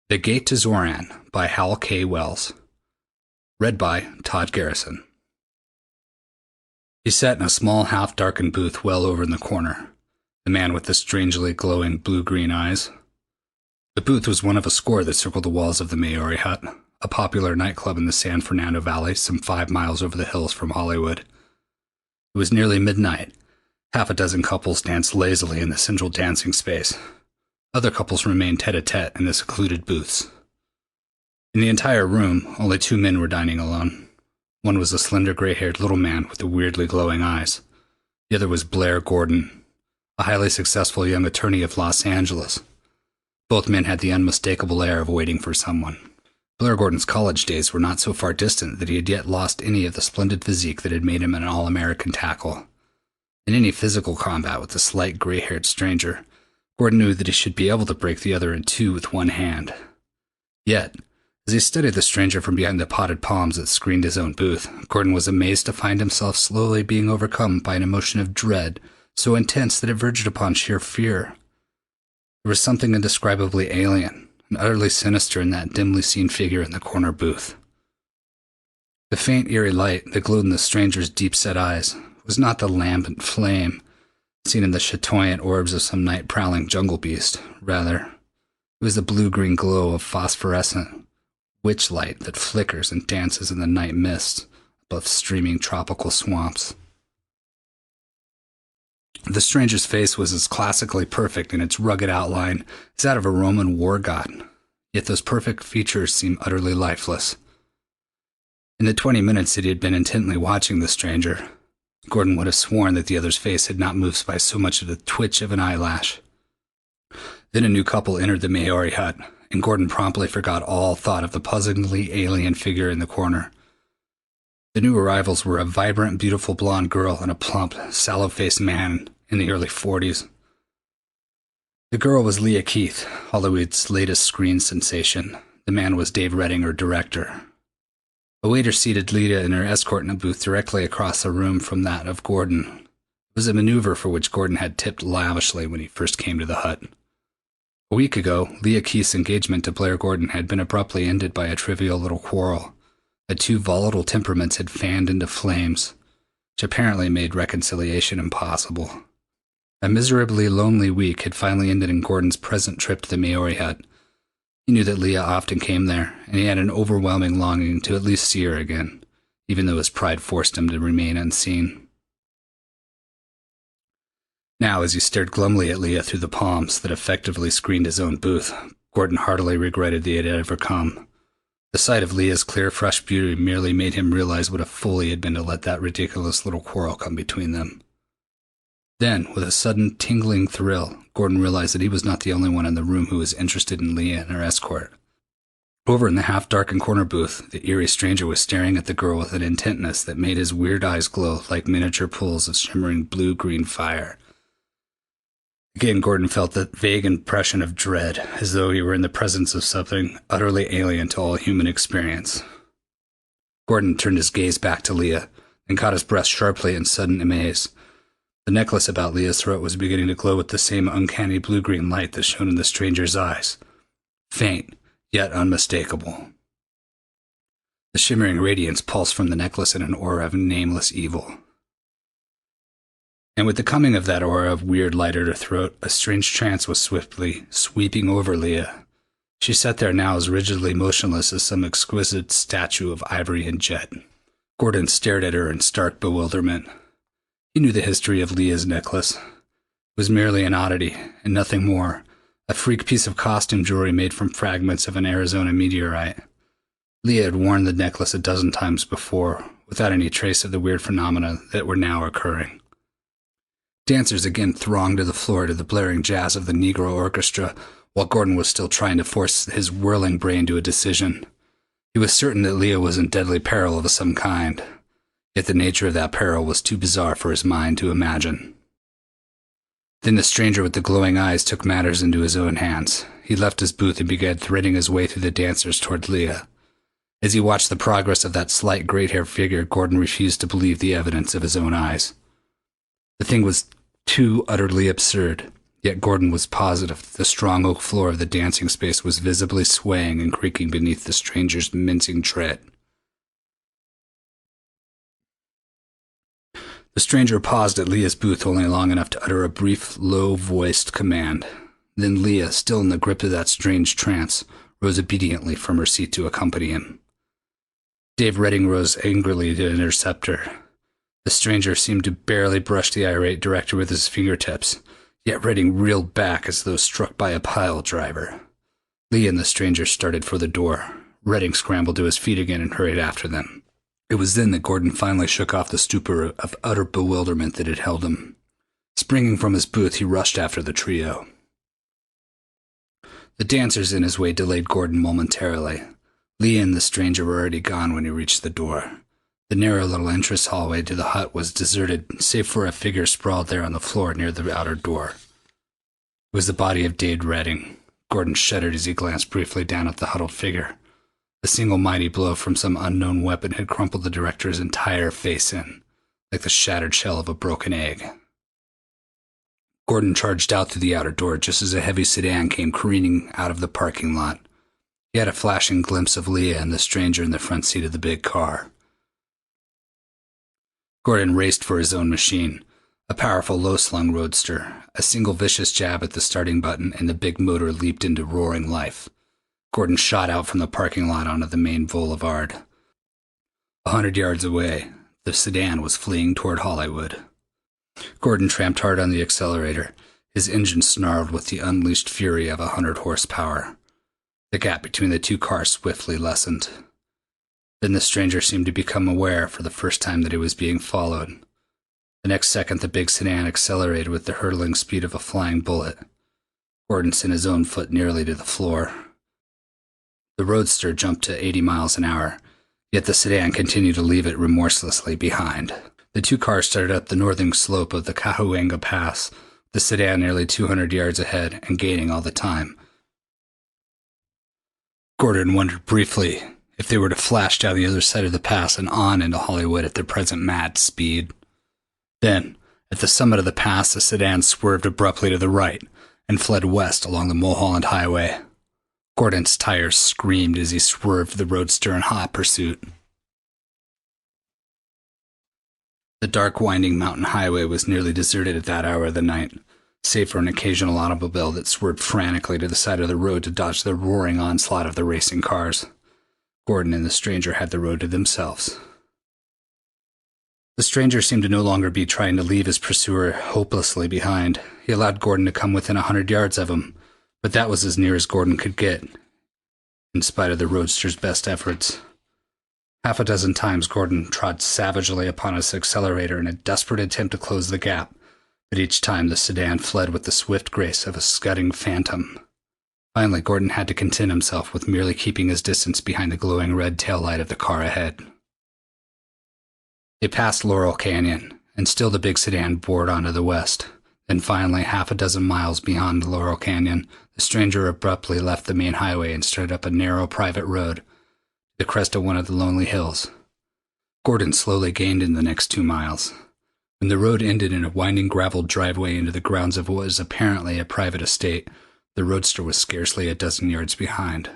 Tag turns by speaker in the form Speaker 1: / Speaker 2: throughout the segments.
Speaker 1: The Gate to Xoran by Hal K. Wells. Read by Todd Garrison. He sat in a small, half-darkened booth well over in the corner, the man with the strangely glowing blue-green eyes. The booth was one of a score that circled the walls of the Maori Hut, a popular nightclub in the San Fernando Valley some 5 miles over the hills from Hollywood. It was nearly midnight. Half a dozen couples danced lazily in the central dancing space. Other couples remained tete-a-tete in the secluded booths. In the entire room, only 2 men were dining alone. One was a slender gray-haired little man with the weirdly glowing eyes. The other was Blair Gordon, a highly successful young attorney of Los Angeles. Both men had the unmistakable air of waiting for someone. Blair Gordon's college days were not so far distant that he had yet lost any of the splendid physique that had made him an all-American tackle. In any physical combat with the slight gray-haired stranger, Gordon knew that he should be able to break the other in 2 with one hand. Yet, as he studied the stranger from behind the potted palms that screened his own booth, Gordon was amazed to find himself slowly being overcome by an emotion of dread so intense that it verged upon sheer fear. There was something indescribably alien and utterly sinister in that dimly seen figure in the corner booth. The faint, eerie light that glowed in the stranger's deep-set eyes was not the lambent flame seen in the chatoyant orbs of some night-prowling jungle beast. Rather, it was the blue-green glow of phosphorescent witch light that flickers and dances in the night mist above streaming tropical swamps. The stranger's face was as classically perfect in its rugged outline as that of a Roman war god, yet those perfect features seemed utterly lifeless. In the 20 minutes that he had been intently watching the stranger, Gordon would have sworn that the other's face had not moved by so much as the twitch of an eyelash. Then a new couple entered the Maori Hut, and Gordon promptly forgot all thought of the puzzlingly alien figure in the corner. The new arrivals were a vibrant, beautiful blonde girl and a plump, sallow-faced man in the early 40s. The girl was Leah Keith, Hollywood's latest screen sensation. The man was Dave Redding, her director. A waiter seated Leah and her escort in a booth directly across the room from that of Gordon. It was a maneuver for which Gordon had tipped lavishly when he first came to the hut. A week ago, Leah Keith's engagement to Blair Gordon had been abruptly ended by a trivial little quarrel that 2 volatile temperaments had fanned into flames, which apparently made reconciliation impossible. A miserably lonely week had finally ended in Gordon's present trip to the Maori Hut. He knew that Leah often came there, and he had an overwhelming longing to at least see her again, even though his pride forced him to remain unseen. Now, as he stared glumly at Leah through the palms that effectively screened his own booth, Gordon heartily regretted that he had ever come. The sight of Leah's clear, fresh beauty merely made him realize what a fool he had been to let that ridiculous little quarrel come between them. Then, with a sudden tingling thrill, Gordon realized that he was not the only one in the room who was interested in Leah and her escort. Over in the half-darkened corner booth, the eerie stranger was staring at the girl with an intentness that made his weird eyes glow like miniature pools of shimmering blue-green fire. Again, Gordon felt that vague impression of dread, as though he were in the presence of something utterly alien to all human experience. Gordon turned his gaze back to Leah, and caught his breath sharply in sudden amaze. The necklace about Leah's throat was beginning to glow with the same uncanny blue-green light that shone in the stranger's eyes. Faint, yet unmistakable. The shimmering radiance pulsed from the necklace in an aura of nameless evil. And with the coming of that aura of weird light at her throat, a strange trance was swiftly sweeping over Leah. She sat there now as rigidly motionless as some exquisite statue of ivory and jet. Gordon stared at her in stark bewilderment. He knew the history of Leah's necklace. It was merely an oddity, and nothing more, a freak piece of costume jewelry made from fragments of an Arizona meteorite. Leah had worn the necklace a dozen times before, without any trace of the weird phenomena that were now occurring. Dancers again thronged to the floor to the blaring jazz of the Negro orchestra, while Gordon was still trying to force his whirling brain to a decision. He was certain that Leah was in deadly peril of some kind, yet the nature of that peril was too bizarre for his mind to imagine. Then the stranger with the glowing eyes took matters into his own hands. He left his booth and began threading his way through the dancers toward Leah. As he watched the progress of that slight gray-haired figure, Gordon refused to believe the evidence of his own eyes. The thing was too utterly absurd, yet Gordon was positive that the strong oak floor of the dancing space was visibly swaying and creaking beneath the stranger's mincing tread. The stranger paused at Leah's booth only long enough to utter a brief, low-voiced command. Then Leah, still in the grip of that strange trance, rose obediently from her seat to accompany him. Dave Redding rose angrily to intercept her. The stranger seemed to barely brush the irate director with his fingertips, yet Redding reeled back as though struck by a pile driver. Leah and the stranger started for the door. Redding scrambled to his feet again and hurried after them. It was then that Gordon finally shook off the stupor of utter bewilderment that had held him. Springing from his booth, he rushed after the trio. The dancers in his way delayed Gordon momentarily. Leah and the stranger were already gone when he reached the door. The narrow little entrance hallway to the hut was deserted, save for a figure sprawled there on the floor near the outer door. It was the body of Dave Redding. Gordon shuddered as he glanced briefly down at the huddled figure. A single mighty blow from some unknown weapon had crumpled the director's entire face in, like the shattered shell of a broken egg. Gordon charged out through the outer door just as a heavy sedan came careening out of the parking lot. He had a flashing glimpse of Leah and the stranger in the front seat of the big car. Gordon raced for his own machine, a powerful low-slung roadster. A single vicious jab at the starting button and the big motor leaped into roaring life. Gordon shot out from the parking lot onto the main boulevard. 100 yards away, the sedan was fleeing toward Hollywood. Gordon tramped hard on the accelerator. His engine snarled with the unleashed fury of 100 horsepower. The gap between the two cars swiftly lessened. Then the stranger seemed to become aware for the first time that he was being followed. The next second, the big sedan accelerated with the hurtling speed of a flying bullet. Gordon sent his own foot nearly to the floor. The roadster jumped to 80 miles an hour, yet the sedan continued to leave it remorselessly behind. The two cars started up the northern slope of the Cahuenga Pass, the sedan nearly 200 yards ahead and gaining all the time. Gordon wondered briefly if they were to flash down the other side of the pass and on into Hollywood at their present mad speed. Then, at the summit of the pass, the sedan swerved abruptly to the right and fled west along the Mulholland Highway. Gordon's tires screamed as he swerved the roadster in hot pursuit. The dark, winding mountain highway was nearly deserted at that hour of the night, save for an occasional automobile that swerved frantically to the side of the road to dodge the roaring onslaught of the racing cars. Gordon and the stranger had the road to themselves. The stranger seemed to no longer be trying to leave his pursuer hopelessly behind. He allowed Gordon to come within 100 yards of him, but that was as near as Gordon could get, in spite of the roadster's best efforts. Half a dozen times Gordon trod savagely upon his accelerator in a desperate attempt to close the gap, but each time the sedan fled with the swift grace of a scudding phantom. Finally, Gordon had to content himself with merely keeping his distance behind the glowing red taillight of the car ahead. They passed Laurel Canyon, and still the big sedan bored on to the west. Then finally, half a dozen miles beyond Laurel Canyon, the stranger abruptly left the main highway and started up a narrow private road, the crest of one of the lonely hills. Gordon slowly gained in the next 2 miles. When the road ended in a winding graveled driveway into the grounds of what was apparently a private estate, the roadster was scarcely a dozen yards behind.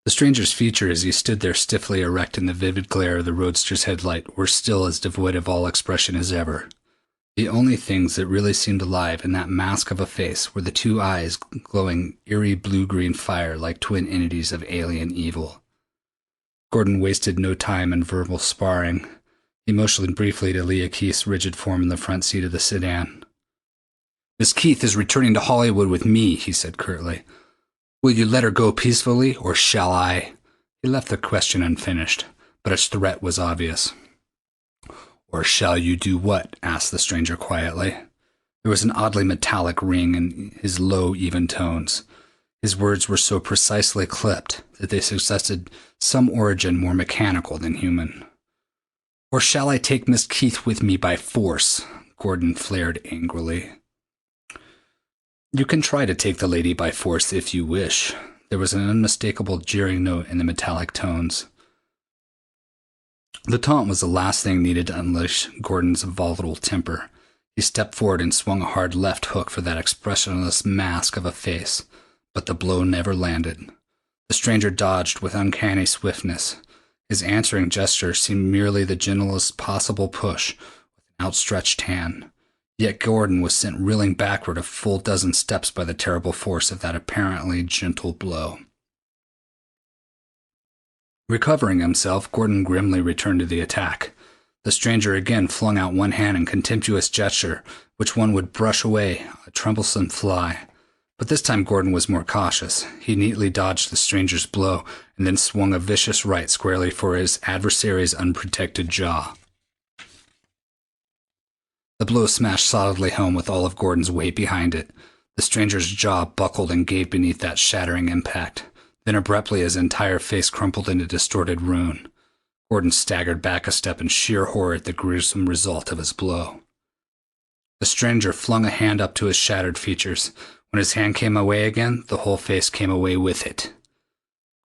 Speaker 1: The stranger's features as he stood there stiffly erect in the vivid glare of the roadster's headlight were still as devoid of all expression as ever. The only things that really seemed alive in that mask of a face were the two eyes glowing eerie blue-green fire like twin entities of alien evil. Gordon wasted no time in verbal sparring. He motioned briefly to Leah Keith's rigid form in the front seat of the sedan. "Miss Keith is returning to Hollywood with me," he said curtly. "Will you let her go peacefully, or shall I?" He left the question unfinished, but its threat was obvious. "Or shall you do what?" asked the stranger quietly. There was an oddly metallic ring in his low, even tones. His words were so precisely clipped that they suggested some origin more mechanical than human. "Or shall I take Miss Keith with me by force?" Gordon flared angrily. "You can try to take the lady by force if you wish." There was an unmistakable jeering note in the metallic tones. The taunt was the last thing needed to unleash Gordon's volatile temper. He stepped forward and swung a hard left hook for that expressionless mask of a face, but the blow never landed. The stranger dodged with uncanny swiftness. His answering gesture seemed merely the gentlest possible push with an outstretched hand. Yet Gordon was sent reeling backward a full dozen steps by the terrible force of that apparently gentle blow. Recovering himself, Gordon grimly returned to the attack. The stranger again flung out one hand in contemptuous gesture, which one would brush away, a troublesome fly. But this time Gordon was more cautious. He neatly dodged the stranger's blow and then swung a vicious right squarely for his adversary's unprotected jaw. The blow smashed solidly home with all of Gordon's weight behind it. The stranger's jaw buckled and gave beneath that shattering impact. Then abruptly his entire face crumpled into distorted ruin. Gordon staggered back a step in sheer horror at the gruesome result of his blow. The stranger flung a hand up to his shattered features. When his hand came away again, the whole face came away with it.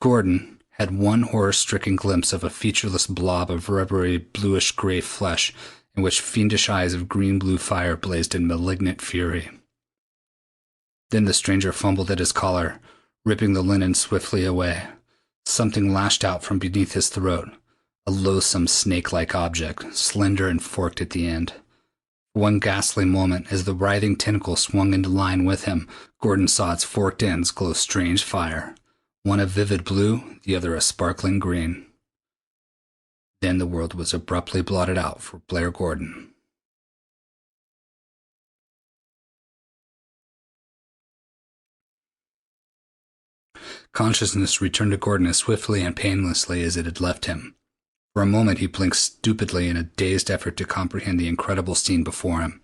Speaker 1: Gordon had one horror-stricken glimpse of a featureless blob of rubbery bluish-gray flesh in which fiendish eyes of green-blue fire blazed in malignant fury. Then the stranger fumbled at his collar, ripping the linen swiftly away. Something lashed out from beneath his throat, a loathsome snake-like object, slender and forked at the end. For one ghastly moment, as the writhing tentacle swung into line with him, Gordon saw its forked ends glow strange fire, one a vivid blue, the other a sparkling green. Then the world was abruptly blotted out for Blair Gordon. Consciousness returned to Gordon as swiftly and painlessly as it had left him. For a moment he blinked stupidly in a dazed effort to comprehend the incredible scene before him.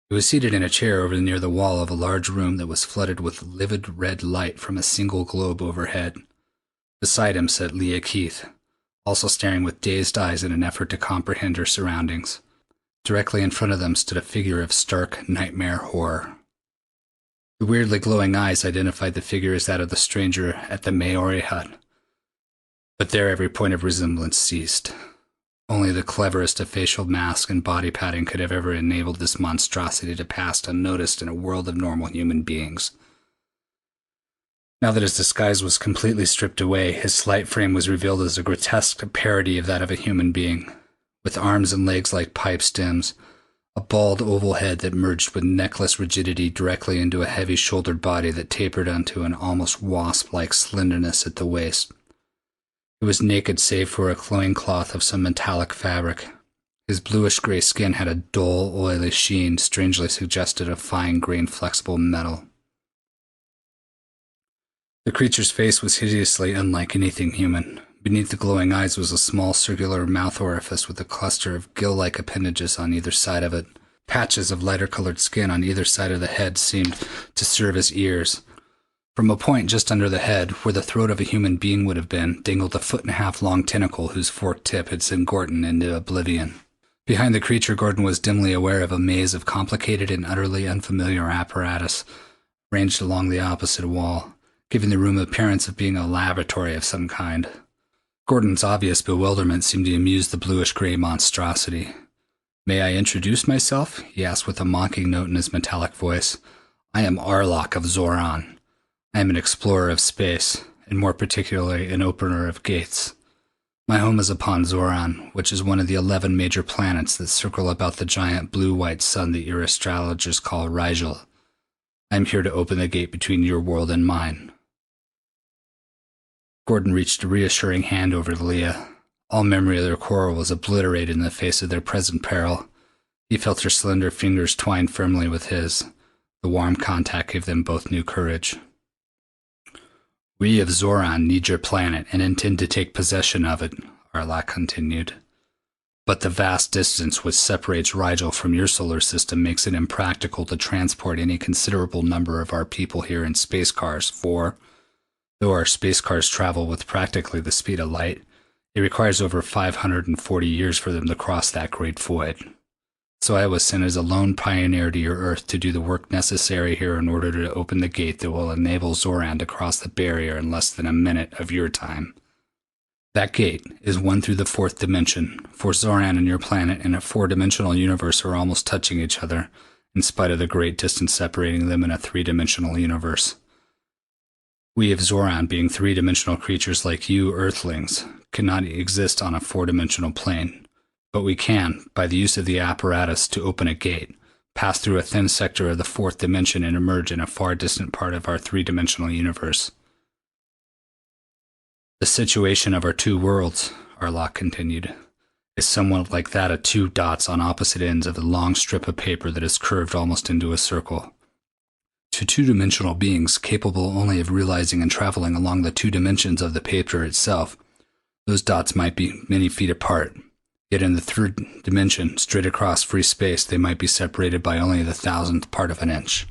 Speaker 1: He was seated in a chair over near the wall of a large room that was flooded with livid red light from a single globe overhead. Beside him sat Leah Keith, also staring with dazed eyes in an effort to comprehend her surroundings. Directly in front of them stood a figure of stark nightmare horror. The weirdly glowing eyes identified the figure as that of the stranger at the Maori hut. But there every point of resemblance ceased. Only the cleverest of facial masks and body padding could have ever enabled this monstrosity to pass unnoticed in a world of normal human beings. Now that his disguise was completely stripped away, his slight frame was revealed as a grotesque parody of that of a human being, with arms and legs like pipe stems, a bald oval head that merged with necklace rigidity directly into a heavy-shouldered body that tapered onto an almost wasp-like slenderness at the waist. He was naked save for a loincloth of some metallic fabric. His bluish-gray skin had a dull, oily sheen strangely suggested of fine-grained flexible metal. The creature's face was hideously unlike anything human. Beneath the glowing eyes was a small circular mouth orifice with a cluster of gill-like appendages on either side of it. Patches of lighter-colored skin on either side of the head seemed to serve as ears. From a point just under the head, where the throat of a human being would have been, dangled a 1.5-foot-long tentacle whose forked tip had sent Gordon into oblivion. Behind the creature, Gordon was dimly aware of a maze of complicated and utterly unfamiliar apparatus ranged along the opposite wall, giving the room the appearance of being a laboratory of some kind. Gordon's obvious bewilderment seemed to amuse the bluish-gray monstrosity. "May I introduce myself?" he asked with a mocking note in his metallic voice. "I am Arlok of Xoran. I am an explorer of space, and more particularly an opener of gates. My home is upon Xoran, which is one of the 11 major planets that circle about the giant blue-white sun that your astrologers call Rigel. I am here to open the gate between your world and mine." Gordon reached a reassuring hand over to Leah. All memory of their quarrel was obliterated in the face of their present peril. He felt her slender fingers twine firmly with his. The warm contact gave them both new courage. "We of Xoran need your planet and intend to take possession of it," Arlok continued. "But the vast distance which separates Rigel from your solar system makes it impractical to transport any considerable number of our people here in space cars, for, though our space cars travel with practically the speed of light, it requires over 540 years for them to cross that great void. So I was sent as a lone pioneer to your Earth to do the work necessary here in order to open the gate that will enable Xoran to cross the barrier in less than a minute of your time." That gate is one through the fourth dimension, for Xoran and your planet in a four-dimensional universe are almost touching each other, in spite of the great distance separating them in a three-dimensional universe. We of Xoran, being three-dimensional creatures like you Earthlings, cannot exist on a four-dimensional plane, but we can, by the use of the apparatus to open a gate, pass through a thin sector of the fourth dimension and emerge in a far distant part of our three-dimensional universe. The situation of our two worlds, Arlok continued, is somewhat like that of two dots on opposite ends of a long strip of paper that is curved almost into a circle. To two-dimensional beings capable only of realizing and traveling along the two dimensions of the paper itself, those dots might be many feet apart, yet in the third dimension, straight across free space, they might be separated by only the thousandth part of an inch.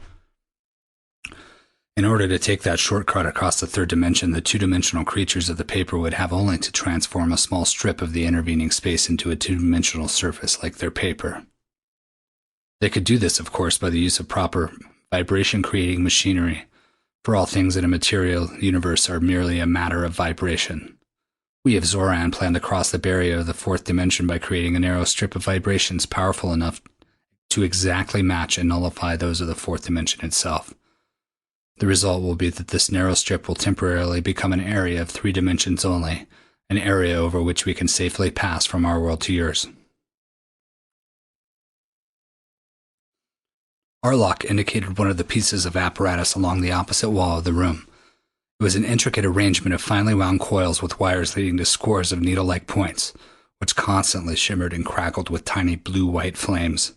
Speaker 1: In order to take that shortcut across the third dimension, the two-dimensional creatures of the paper would have only to transform a small strip of the intervening space into a two-dimensional surface like their paper. They could do this, of course, by the use of proper vibration-creating machinery, for all things in a material universe are merely a matter of vibration. We of Xoran plan to cross the barrier of the fourth dimension by creating a narrow strip of vibrations powerful enough to exactly match and nullify those of the fourth dimension itself. The result will be that this narrow strip will temporarily become an area of three dimensions only, an area over which we can safely pass from our world to yours. Arlok indicated one of the pieces of apparatus along the opposite wall of the room. It was an intricate arrangement of finely wound coils with wires leading to scores of needle-like points, which constantly shimmered and crackled with tiny blue-white flames.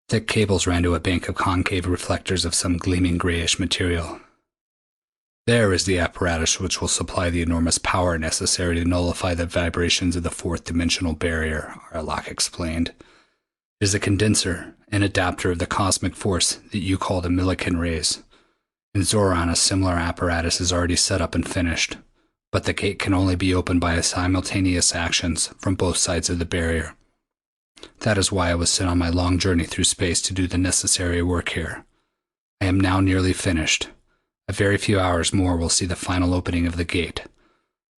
Speaker 1: Thick cables ran to a bank of concave reflectors of some gleaming grayish material. There is the apparatus which will supply the enormous power necessary to nullify the vibrations of the fourth-dimensional barrier, Arlok explained. It is a condenser, an adapter of the cosmic force that you call the Millikan rays. In Xoran, a similar apparatus is already set up and finished, but the gate can only be opened by simultaneous actions from both sides of the barrier. That is why I was sent on my long journey through space to do the necessary work here. I am now nearly finished. A very few hours more will see the final opening of the gate.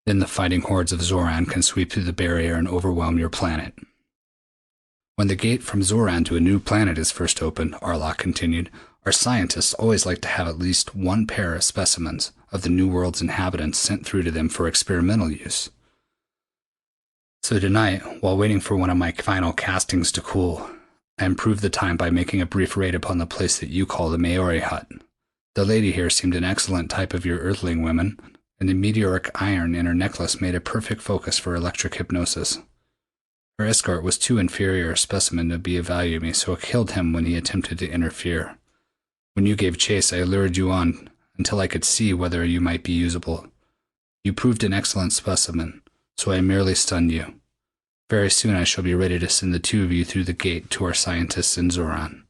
Speaker 1: Then the fighting hordes of Xoran can sweep through the barrier and overwhelm your planet. When the gate from Xoran to a new planet is first opened, Arlok continued, our scientists always like to have at least one pair of specimens of the new world's inhabitants sent through to them for experimental use. So tonight, while waiting for one of my final castings to cool, I improved the time by making a brief raid upon the place that you call the Maori hut. The lady here seemed an excellent type of your earthling women, and the meteoric iron in her necklace made a perfect focus for electric hypnosis. Her escort was too inferior a specimen to be of value to me, so I killed him when he attempted to interfere. When you gave chase, I lured you on until I could see whether you might be usable. You proved an excellent specimen, so I merely stunned you. Very soon I shall be ready to send the two of you through the gate to our scientists in Xoran. A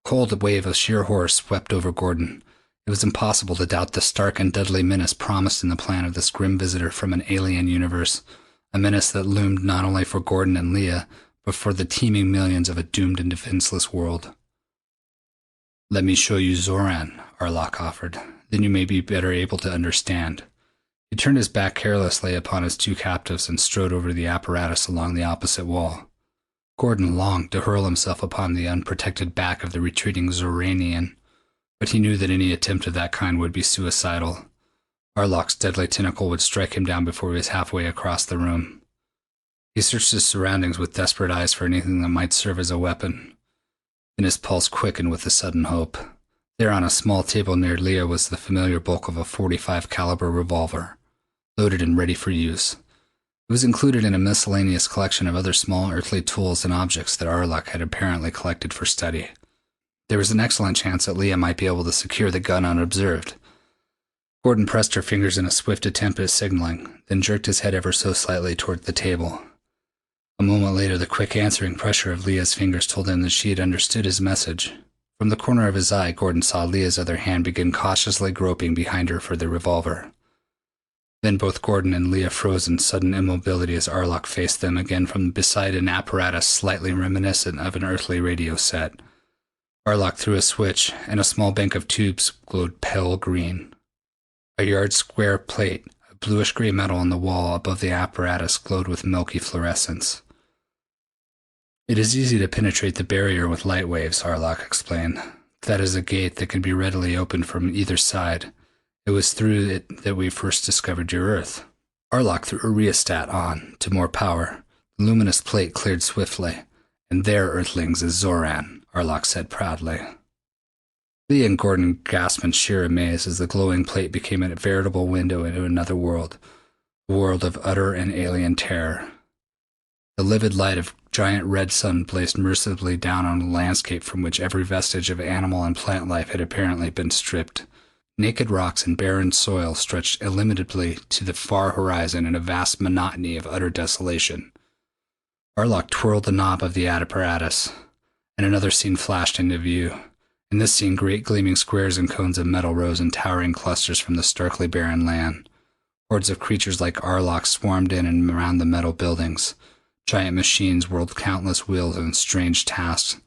Speaker 1: cold wave of sheer horror swept over Gordon. It was impossible to doubt the stark and deadly menace promised in the plan of this grim visitor from an alien universe, a menace that loomed not only for Gordon and Leah, but for the teeming millions of a doomed and defenseless world. Let me show you Xoran, Arlok offered. Then you may be better able to understand. He turned his back carelessly upon his two captives and strode over to the apparatus along the opposite wall. Gordon longed to hurl himself upon the unprotected back of the retreating Xoranian, but he knew that any attempt of that kind would be suicidal. Arlok's deadly tentacle would strike him down before he was halfway across the room. He searched his surroundings with desperate eyes for anything that might serve as a weapon. Then his pulse quickened with a sudden hope. There on a small table near Leah was the familiar bulk of a .45 caliber revolver, loaded and ready for use. It was included in a miscellaneous collection of other small earthly tools and objects that Arlok had apparently collected for study. There was an excellent chance that Leah might be able to secure the gun unobserved. Gordon pressed her fingers in a swift attempt at signaling, then jerked his head ever so slightly toward the table. A moment later, the quick answering pressure of Leah's fingers told him that she had understood his message. From the corner of his eye, Gordon saw Leah's other hand begin cautiously groping behind her for the revolver. Then both Gordon and Leah froze in sudden immobility as Arlok faced them again from beside an apparatus slightly reminiscent of an earthly radio set. Arlok threw a switch, and a small bank of tubes glowed pale green. A yard-square plate of The bluish-gray metal on the wall above the apparatus glowed with milky fluorescence. "It is easy to penetrate the barrier with light waves," Arlok explained. "That is a gate that can be readily opened from either side. It was through it that we first discovered your Earth." Arlok threw a rheostat on, to more power. The luminous plate cleared swiftly. "And there, Earthlings, is Xoran," Arlok said proudly. Lee and Gordon gasped in sheer amaze as the glowing plate became a veritable window into another world, a world of utter and alien terror. The livid light of giant red sun blazed mercilessly down on a landscape from which every vestige of animal and plant life had apparently been stripped. Naked rocks and barren soil stretched illimitably to the far horizon in a vast monotony of utter desolation. Arlok twirled the knob of the apparatus, and another scene flashed into view. In this scene, great gleaming squares and cones of metal rose in towering clusters from the starkly barren land. Hordes of creatures like Arlok swarmed in and around the metal buildings. Giant machines whirled countless wheels in strange tasks.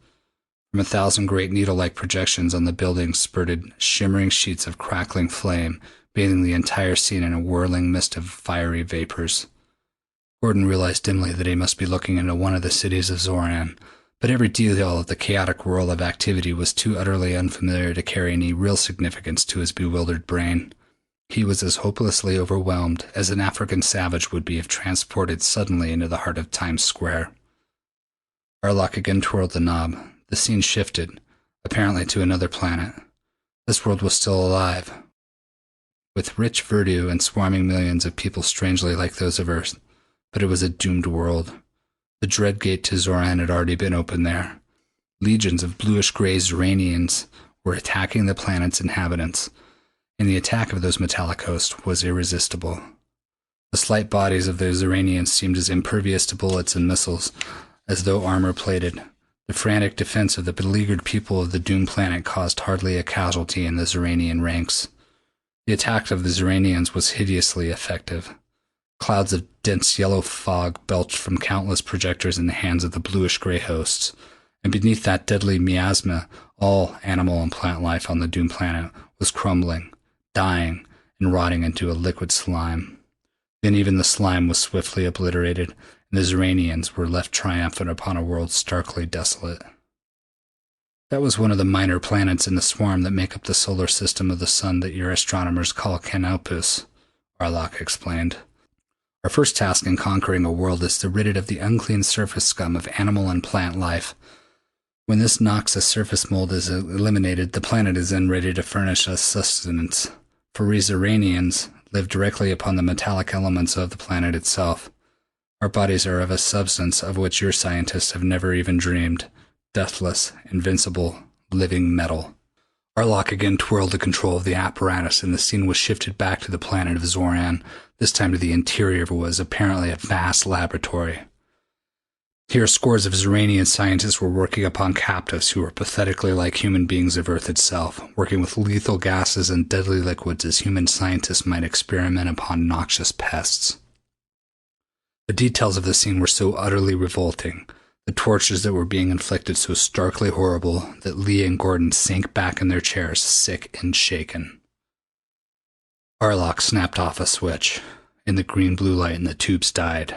Speaker 1: From 1,000 great needle-like projections on the buildings spurted shimmering sheets of crackling flame, bathing the entire scene in a whirling mist of fiery vapors. Gordon realized dimly that he must be looking into one of the cities of Xoran, but every detail of the chaotic whirl of activity was too utterly unfamiliar to carry any real significance to his bewildered brain. He was as hopelessly overwhelmed as an African savage would be if transported suddenly into the heart of Times Square. Arlok again twirled the knob. The scene shifted, apparently to another planet. This world was still alive, with rich verdure and swarming millions of people strangely like those of Earth, but it was a doomed world. The dread gate to Xoran had already been opened there. Legions of bluish-gray Xoranians were attacking the planet's inhabitants, and the attack of those metallic hosts was irresistible. The slight bodies of the Xoranians seemed as impervious to bullets and missiles as though armor-plated. The frantic defense of the beleaguered people of the doomed planet caused hardly a casualty in the Xoranian ranks. The attack of the Xoranians was hideously effective. Clouds of dense yellow fog belched from countless projectors in the hands of the bluish-gray hosts, and beneath that deadly miasma, all animal and plant life on the doomed planet was crumbling, dying, and rotting into a liquid slime. Then even the slime was swiftly obliterated, and the Xoranians were left triumphant upon a world starkly desolate. That was one of the minor planets in the swarm that make up the solar system of the sun that your astronomers call Canopus, Arlok explained. Our first task in conquering a world is to rid it of the unclean surface scum of animal and plant life. When this noxious surface mold is eliminated, the planet is then ready to furnish us sustenance, for we Xoranians live directly upon the metallic elements of the planet itself. Our bodies are of a substance of which your scientists have never even dreamed. Deathless, invincible, living metal. Arlok again twirled the control of the apparatus, and the scene was shifted back to the planet of Xoran, this time to the interior of what was apparently a vast laboratory. Here scores of Xoranian scientists were working upon captives who were pathetically like human beings of Earth itself, working with lethal gases and deadly liquids as human scientists might experiment upon noxious pests. The details of the scene were so utterly revolting, the tortures that were being inflicted so starkly horrible, that Lee and Gordon sank back in their chairs, sick and shaken. Arlok snapped off a switch, and the green-blue light in the tubes died.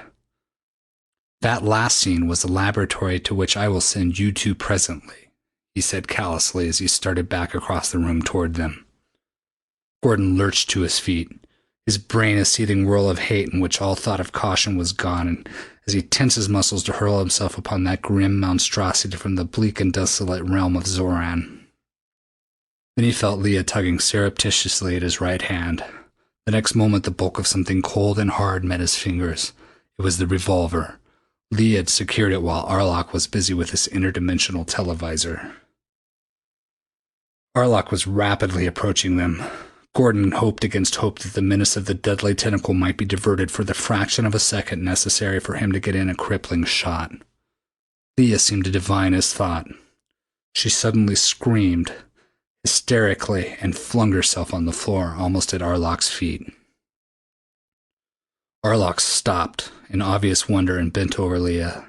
Speaker 1: "That last scene was the laboratory to which I will send you two presently," he said callously as he started back across the room toward them. Gordon lurched to his feet, his brain a seething whirl of hate in which all thought of caution was gone, and as he tensed his muscles to hurl himself upon that grim monstrosity from the bleak and desolate realm of Xoran. Then he felt Leah tugging surreptitiously at his right hand. The next moment the bulk of something cold and hard met his fingers. It was the revolver. Lee had secured it while Arlok was busy with his interdimensional televisor. Arlok was rapidly approaching them. Gordon hoped against hope that the menace of the deadly tentacle might be diverted for the fraction of a second necessary for him to get in a crippling shot. Leah seemed to divine his thought. She suddenly screamed, hysterically, and flung herself on the floor almost at Arlok's feet. Arlok stopped in obvious wonder and bent over Leah.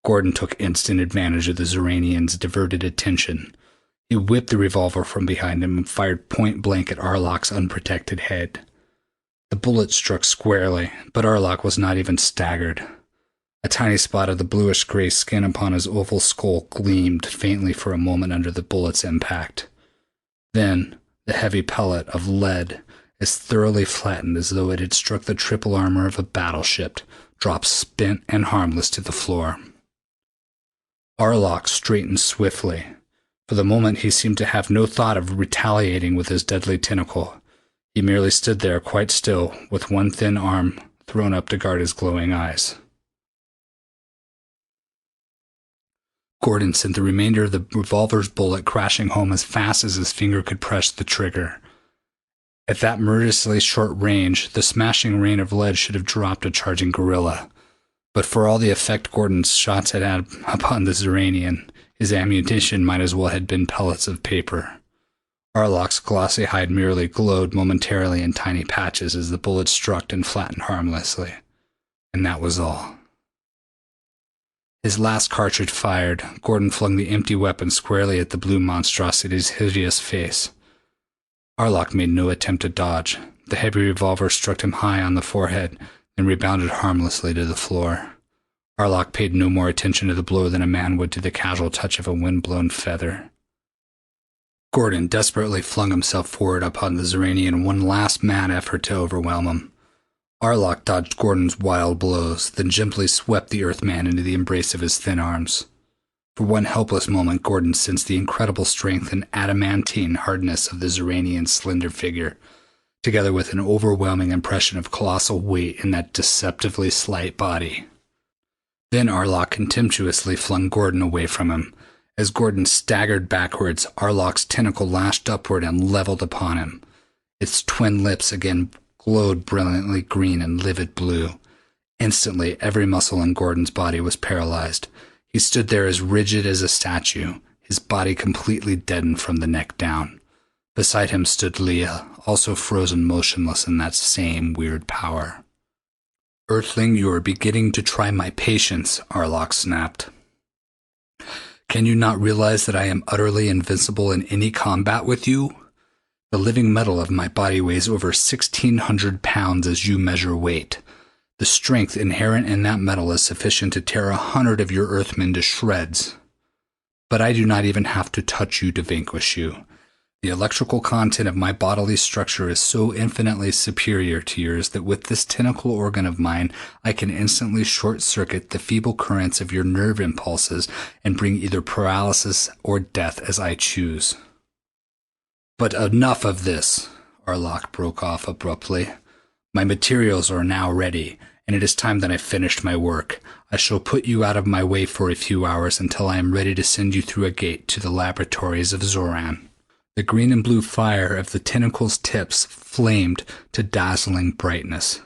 Speaker 1: Gordon took instant advantage of the Xoranian's diverted attention. He whipped the revolver from behind him and fired point blank at Arlok's unprotected head. The bullet struck squarely, but Arlok was not even staggered. A tiny spot of the bluish-gray skin upon his oval skull gleamed faintly for a moment under the bullet's impact. Then, the heavy pellet of lead, as thoroughly flattened as though it had struck the triple armor of a battleship, dropped spent and harmless to the floor. Arlok straightened swiftly. For the moment he seemed to have no thought of retaliating with his deadly tentacle. He merely stood there quite still, with one thin arm thrown up to guard his glowing eyes. Gordon sent the remainder of the revolver's bullet crashing home as fast as his finger could press the trigger. At that murderously short range, the smashing rain of lead should have dropped a charging gorilla. But for all the effect Gordon's shots had upon the Xoranian, his ammunition might as well have been pellets of paper. Arlok's glossy hide merely glowed momentarily in tiny patches as the bullet struck and flattened harmlessly. And that was all. His last cartridge fired, Gordon flung the empty weapon squarely at the blue monstrosity's hideous face. Arlok made no attempt to dodge. The heavy revolver struck him high on the forehead, then rebounded harmlessly to the floor. Arlok paid no more attention to the blow than a man would to the casual touch of a wind-blown feather. Gordon desperately flung himself forward upon the Xoranian in one last mad effort to overwhelm him. Arlok dodged Gordon's wild blows, then gently swept the Earthman into the embrace of his thin arms. For one helpless moment, Gordon sensed the incredible strength and adamantine hardness of the Xoranian's slender figure, together with an overwhelming impression of colossal weight in that deceptively slight body. Then Arlok contemptuously flung Gordon away from him. As Gordon staggered backwards, Arlok's tentacle lashed upward and leveled upon him. Its twin lips again glowed brilliantly green and livid blue. Instantly, every muscle in Gordon's body was paralyzed. He stood there as rigid as a statue, his body completely deadened from the neck down. Beside him stood Leah, also frozen motionless in that same weird power. "Earthling, you are beginning to try my patience," Arlok snapped. "Can you not realize that I am utterly invincible in any combat with you? The living metal of my body weighs over 1,600 pounds as you measure weight. The strength inherent in that metal is sufficient to tear 100 of your Earthmen to shreds. But I do not even have to touch you to vanquish you. The electrical content of my bodily structure is so infinitely superior to yours that with this tentacle organ of mine, I can instantly short-circuit the feeble currents of your nerve impulses and bring either paralysis or death as I choose." "But enough of this," Arlok broke off abruptly. "My materials are now ready, and it is time that I finished my work. I shall put you out of my way for a few hours until I am ready to send you through a gate to the laboratories of Xoran." The green and blue fire of the tentacle's tips flamed to dazzling brightness.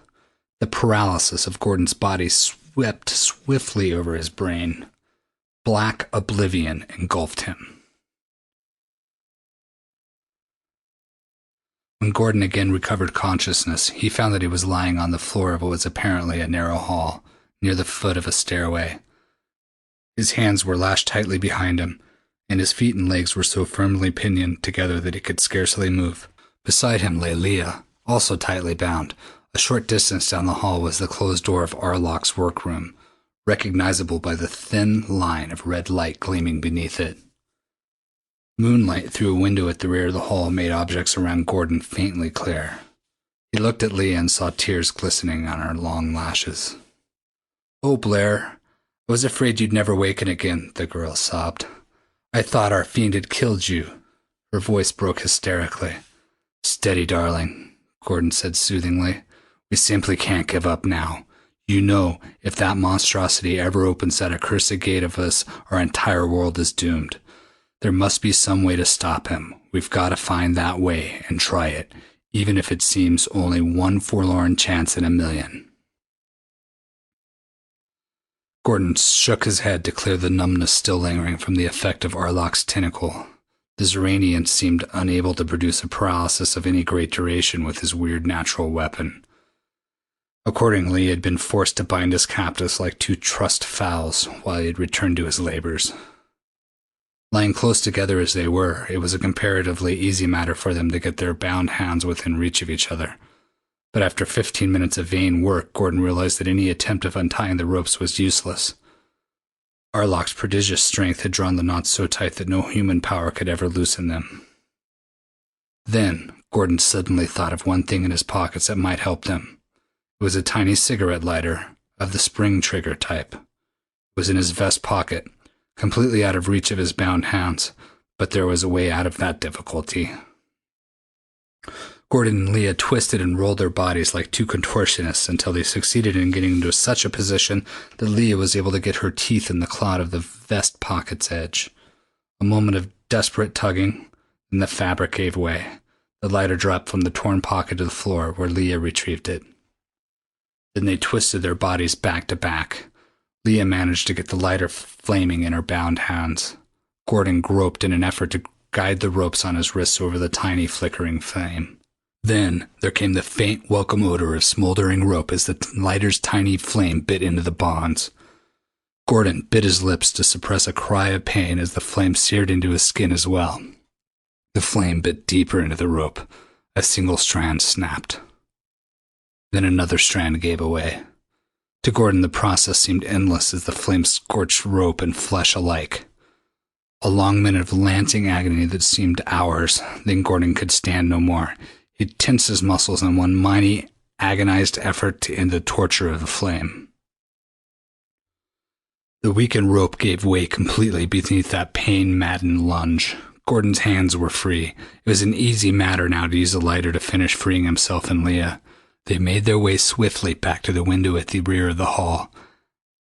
Speaker 1: The paralysis of Gordon's body swept swiftly over his brain. Black oblivion engulfed him. When Gordon again recovered consciousness, he found that he was lying on the floor of what was apparently a narrow hall, near the foot of a stairway. His hands were lashed tightly behind him, and his feet and legs were so firmly pinioned together that he could scarcely move. Beside him lay Leah, also tightly bound. A short distance down the hall was the closed door of Arlok's workroom, recognizable by the thin line of red light gleaming beneath it. Moonlight through a window at the rear of the hall made objects around Gordon faintly clear. He looked at Leah and saw tears glistening on her long lashes. "Oh, Blair, I was afraid you'd never waken again," the girl sobbed. "I thought our fiend had killed you." Her voice broke hysterically. "Steady, darling," Gordon said soothingly. "We simply can't give up now. You know, if that monstrosity ever opens that accursed gate of us, our entire world is doomed. There must be some way to stop him. We've got to find that way and try it, even if it seems only one forlorn chance in a million." Gordon shook his head to clear the numbness still lingering from the effect of Arlok's tentacle. The Xoranian seemed unable to produce a paralysis of any great duration with his weird natural weapon. Accordingly, he had been forced to bind his captives like two trussed fowls while he had returned to his labors. Lying close together as they were, it was a comparatively easy matter for them to get their bound hands within reach of each other. But after 15 minutes of vain work, Gordon realized that any attempt of untying the ropes was useless. Arlok's prodigious strength had drawn the knots so tight that no human power could ever loosen them. Then, Gordon suddenly thought of one thing in his pockets that might help them. It was a tiny cigarette lighter, of the spring trigger type. It was in his vest pocket, completely out of reach of his bound hands, but there was a way out of that difficulty. Gordon and Leah twisted and rolled their bodies like two contortionists until they succeeded in getting into such a position that Leah was able to get her teeth in the cloth of the vest pocket's edge. A moment of desperate tugging, then the fabric gave way. The lighter dropped from the torn pocket to the floor, where Leah retrieved it. Then they twisted their bodies back to back. Leah managed to get the lighter flaming in her bound hands. Gordon groped in an effort to guide the ropes on his wrists over the tiny flickering flame. Then there came the faint, welcome odor of smoldering rope as the lighter's tiny flame bit into the bonds. Gordon bit his lips to suppress a cry of pain as the flame seared into his skin as well. The flame bit deeper into the rope. A single strand snapped. Then another strand gave away. To Gordon, the process seemed endless as the flame scorched rope and flesh alike. A long minute of lancing agony that seemed hours, then Gordon could stand no more. He tensed his muscles in one mighty, agonized effort to end the torture of the flame. The weakened rope gave way completely beneath that pain-maddened lunge. Gordon's hands were free. It was an easy matter now to use the lighter to finish freeing himself and Leah. They made their way swiftly back to the window at the rear of the hall.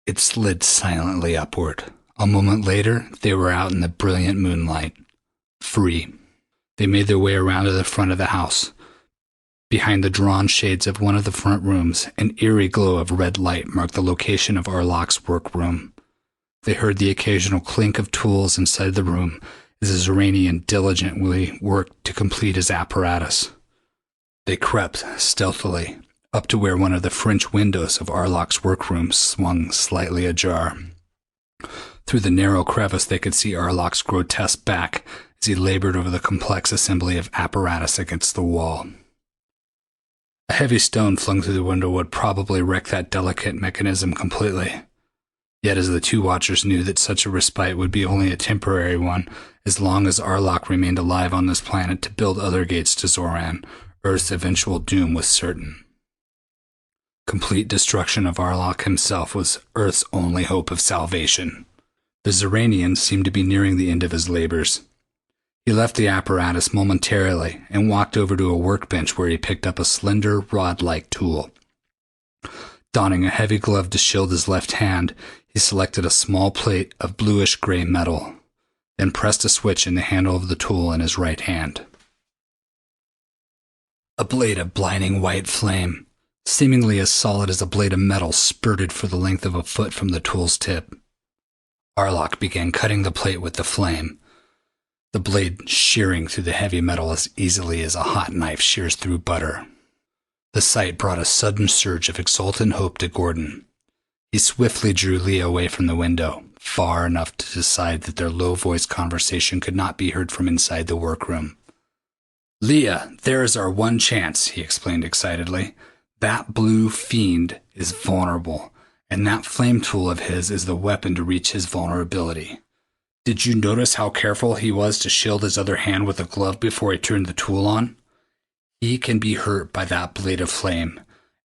Speaker 1: It slid silently upward. A moment later, they were out in the brilliant moonlight. Free. They made their way around to the front of the house. Behind the drawn shades of one of the front rooms, an eerie glow of red light marked the location of Arlok's workroom. They heard the occasional clink of tools inside the room as the Xoranian diligently worked to complete his apparatus. They crept stealthily up to where one of the French windows of Arlok's workroom swung slightly ajar. Through the narrow crevice they could see Arlok's grotesque back as he labored over the complex assembly of apparatus against the wall. A heavy stone flung through the window would probably wreck that delicate mechanism completely. Yet as the two watchers knew that such a respite would be only a temporary one, as long as Arlok remained alive on this planet to build other gates to Xoran, Earth's eventual doom was certain. Complete destruction of Arlok himself was Earth's only hope of salvation. The Xoranian seemed to be nearing the end of his labors. He left the apparatus momentarily and walked over to a workbench where he picked up a slender, rod-like tool. Donning a heavy glove to shield his left hand, he selected a small plate of bluish-gray metal, then pressed a switch in the handle of the tool in his right hand. A blade of blinding white flame, seemingly as solid as a blade of metal, spurted for the length of a foot from the tool's tip. Arlok began cutting the plate with the flame, the blade shearing through the heavy metal as easily as a hot knife shears through butter. The sight brought a sudden surge of exultant hope to Gordon. He swiftly drew Leah away from the window, far enough to decide that their low-voiced conversation could not be heard from inside the workroom. "Leah, there is our one chance," he explained excitedly. "That blue fiend is vulnerable, and that flame tool of his is the weapon to reach his vulnerability. Did you notice how careful he was to shield his other hand with a glove before he turned the tool on? He can be hurt by that blade of flame,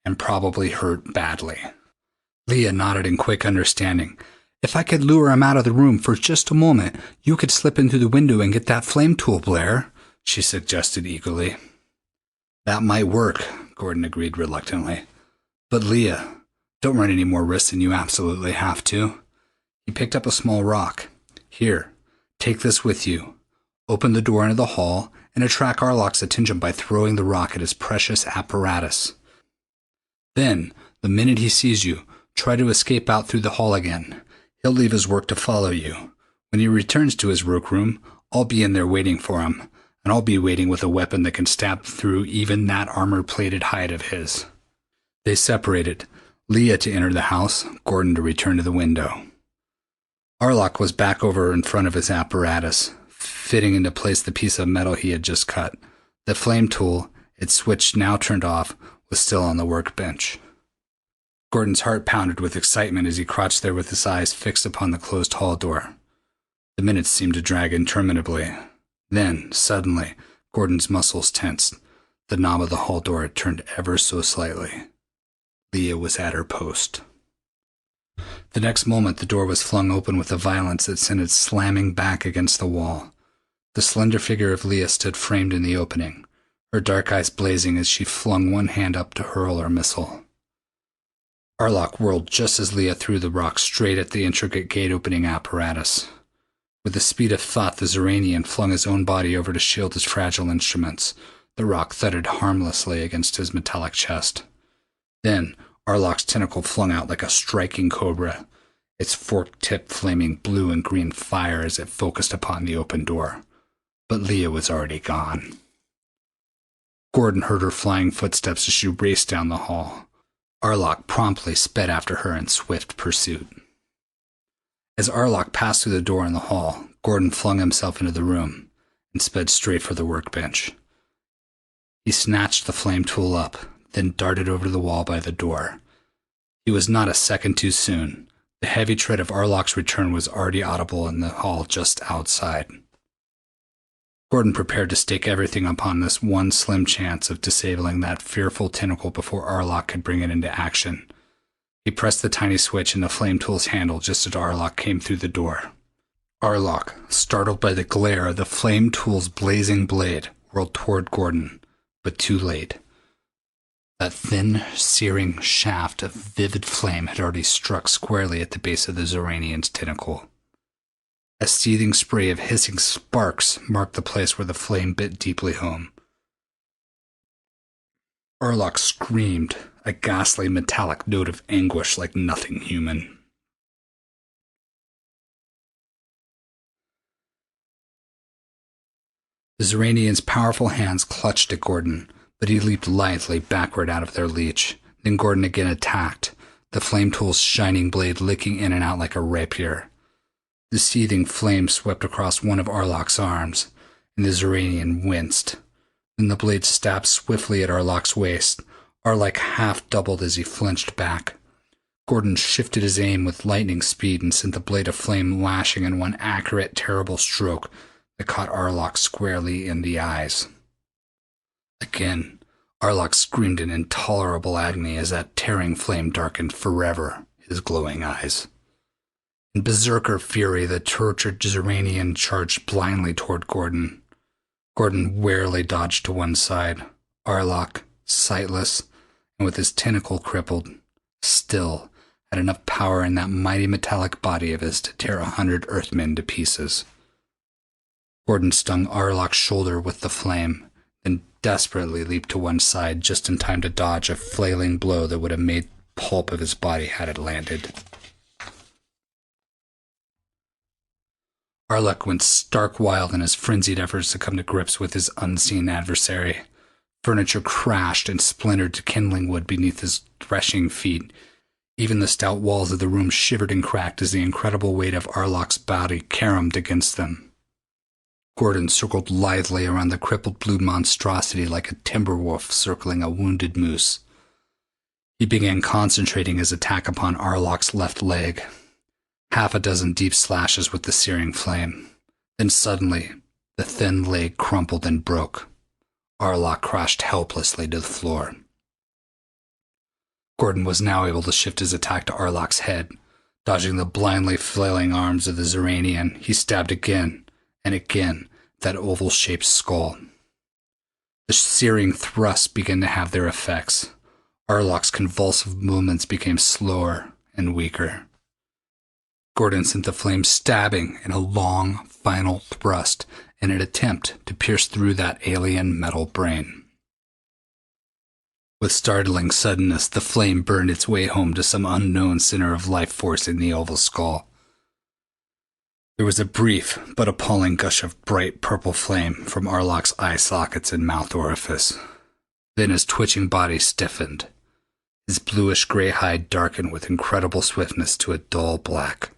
Speaker 1: and probably hurt badly." Leah nodded in quick understanding. "If I could lure him out of the room for just a moment, you could slip in through the window and get that flame tool, Blair," she suggested eagerly. "That might work," Gordon agreed reluctantly. "But Leah, don't run any more risks than you absolutely have to." He picked up a small rock. "Here, take this with you. Open the door into the hall and attract Arlok's attention by throwing the rock at his precious apparatus. Then, the minute he sees you, try to escape out through the hall again. He'll leave his work to follow you. When he returns to his workroom, I'll be in there waiting for him, and I'll be waiting with a weapon that can stab through even that armor-plated hide of his." They separated, Leah to enter the house, Gordon to return to the window. Arlok was back over in front of his apparatus, fitting into place the piece of metal he had just cut. The flame tool, its switch now turned off, was still on the workbench. Gordon's heart pounded with excitement as he crouched there with his eyes fixed upon the closed hall door. The minutes seemed to drag interminably. Then, suddenly, Gordon's muscles tensed. The knob of the hall door had turned ever so slightly. Leah was at her post. The next moment, the door was flung open with a violence that sent it slamming back against the wall. The slender figure of Leah stood framed in the opening, her dark eyes blazing as she flung one hand up to hurl her missile. Arlok whirled just as Leah threw the rock straight at the intricate gate-opening apparatus. With the speed of thought, the Xoranian flung his own body over to shield his fragile instruments. The rock thudded harmlessly against his metallic chest. Then, Arlok's tentacle flung out like a striking cobra, its forked tip flaming blue and green fire as it focused upon the open door. But Leah was already gone. Gordon heard her flying footsteps as she raced down the hall. Arlok promptly sped after her in swift pursuit. As Arlok passed through the door in the hall, Gordon flung himself into the room and sped straight for the workbench. He snatched the flame tool up, then darted over to the wall by the door. He was not a second too soon. The heavy tread of Arlok's return was already audible in the hall just outside. Gordon prepared to stake everything upon this one slim chance of disabling that fearful tentacle before Arlok could bring it into action. He pressed the tiny switch in the flame tool's handle just as Arlok came through the door. Arlok, startled by the glare of the flame tool's blazing blade, whirled toward Gordon, but too late. That thin, searing shaft of vivid flame had already struck squarely at the base of the Xoranian's tentacle. A seething spray of hissing sparks marked the place where the flame bit deeply home. Arlok screamed, a ghastly metallic note of anguish like nothing human. The Xoranian's powerful hands clutched at Gordon, but he leaped lithely backward out of their reach. Then Gordon again attacked, the flame tool's shining blade licking in and out like a rapier. The seething flame swept across one of Arlok's arms, and the Xoranian winced. Then the blade stabbed swiftly at Arlok's waist. Arlok half doubled as he flinched back. Gordon shifted his aim with lightning speed and sent the blade of flame lashing in one accurate, terrible stroke that caught Arlok squarely in the eyes. Again, Arlok screamed in intolerable agony as that tearing flame darkened forever his glowing eyes. In berserker fury, the tortured Xoranian charged blindly toward Gordon. Gordon warily dodged to one side. Arlok, sightless, and with his tentacle crippled, still had enough power in that mighty metallic body of his to tear 100 Earthmen to pieces. Gordon stung Arlok's shoulder with the flame, then desperately leaped to one side just in time to dodge a flailing blow that would have made pulp of his body had it landed. Arlok went stark wild in his frenzied efforts to come to grips with his unseen adversary. Furniture crashed and splintered to kindling wood beneath his threshing feet. Even the stout walls of the room shivered and cracked as the incredible weight of Arlok's body caromed against them. Gordon circled lithely around the crippled blue monstrosity like a timber wolf circling a wounded moose. He began concentrating his attack upon Arlok's left leg. Half a dozen deep slashes with the searing flame. Then suddenly, the thin leg crumpled and broke. Arlok crashed helplessly to the floor. Gordon was now able to shift his attack to Arlok's head. Dodging the blindly flailing arms of the Xoranian, he stabbed again and again that oval-shaped skull. The searing thrusts began to have their effects. Arlok's convulsive movements became slower and weaker. Gordon sent the flame stabbing in a long, final thrust in an attempt to pierce through that alien metal brain. With startling suddenness, the flame burned its way home to some unknown center of life force in the oval skull. There was a brief but appalling gush of bright purple flame from Arlok's eye sockets and mouth orifice. Then his twitching body stiffened. His bluish-gray hide darkened with incredible swiftness to a dull black.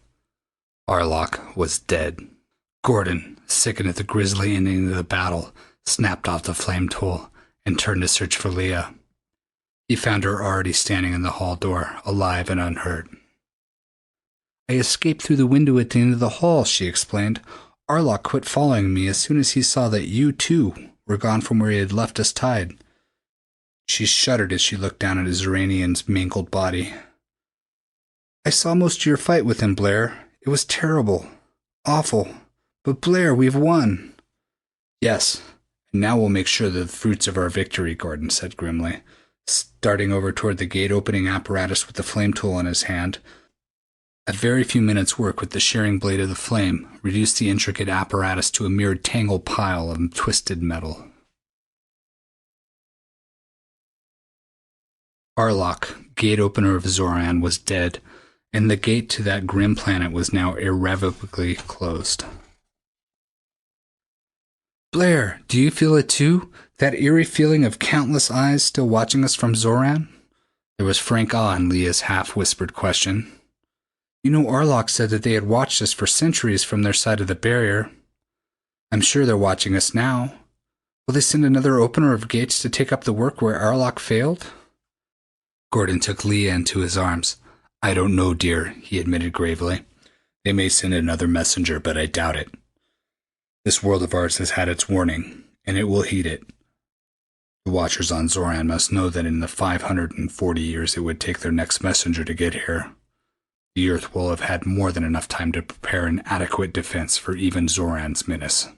Speaker 1: Arlok was dead. Gordon, sickened at the grisly ending of the battle, snapped off the flame tool and turned to search for Leah. He found her already standing in the hall door, alive and unhurt. I escaped through the window at the end of the hall, she explained. Arlock quit following me as soon as he saw that you, too, were gone from where he had left us tied. She shuddered as she looked down at Xoranian's mangled body. I saw most of your fight with him, Blair. It was terrible. Awful. But Blair, we've won. Yes, and now we'll make sure the fruits of our victory, Gordon said grimly, starting over toward the gate-opening apparatus with the flame tool in his hand. A very few minutes' work with the shearing blade of the flame reduced the intricate apparatus to a mere tangled pile of twisted metal. Arlock, gate opener of Xoran, was dead, and the gate to that grim planet was now irrevocably closed. Blair, do you feel it too? That eerie feeling of countless eyes still watching us from Xoran? There was frank awe in Leah's half-whispered question. You know, Arlock said that they had watched us for centuries from their side of the barrier. I'm sure they're watching us now. Will they send another opener of gates to take up the work where Arlock failed? Gordon took Leah into his arms. I don't know, dear, he admitted gravely. They may send another messenger, but I doubt it. This world of ours has had its warning, and it will heed it. The Watchers on Xoran must know that in the 540 years it would take their next messenger to get here, the Earth will have had more than enough time to prepare an adequate defense for even Xoran's menace.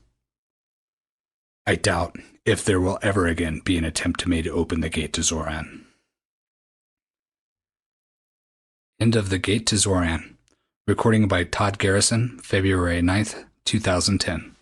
Speaker 1: I doubt if there will ever again be an attempt made to open the gate to Xoran. End of The Gate to Xoran. Recording by Todd Garrison, February 9th, 2010.